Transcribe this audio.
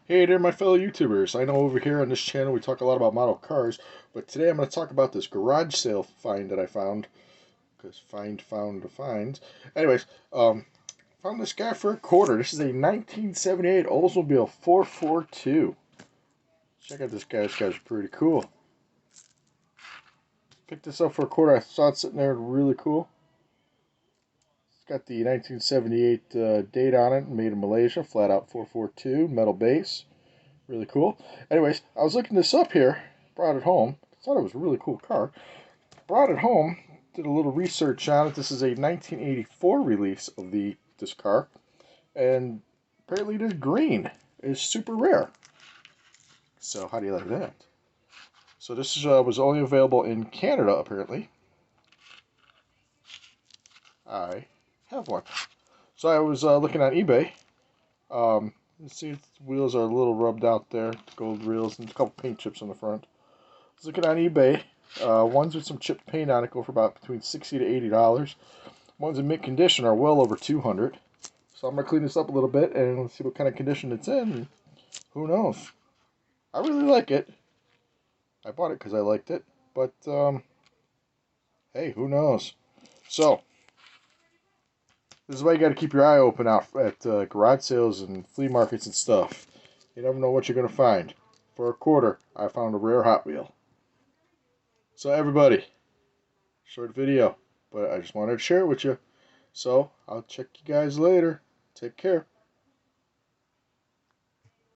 Hey there, my fellow YouTubers. I know over here on this channel we talk a lot about model cars, but today I'm going to talk about this garage sale find that I found. Because found, finds. Anyways, found this guy for a quarter. This is a 1978 Oldsmobile 442. Check out this guy. This guy's pretty cool. Picked this up for a quarter. I saw it sitting there, really cool. It's got the 1978 date on it, made in Malaysia, flat out 442, metal base. Really cool. Anyways, I was looking this up here, brought it home. Thought it was a really cool car. Brought it home, did a little research on it. This is a 1984 release of this car, and apparently this green is super rare. So how do you like that? So this was only available in Canada apparently. I have one. So I was looking on eBay. You see, its wheels are a little rubbed out there, gold wheels, and a couple paint chips on the front. I was looking on eBay. Ones with some chipped paint on it go for about between $60 to $80. Ones in mint condition are well over $200. So I'm gonna clean this up a little bit and see what kind of condition it's in. Who knows? I really like it. I bought it because I liked it, but hey, who knows? So this is why you got to keep your eye open out at garage sales and flea markets and stuff. You never know what you're gonna find. For a quarter, I found a rare Hot Wheel. So everybody, short video, but I just wanted to share it with you. So I'll check you guys later. Take care.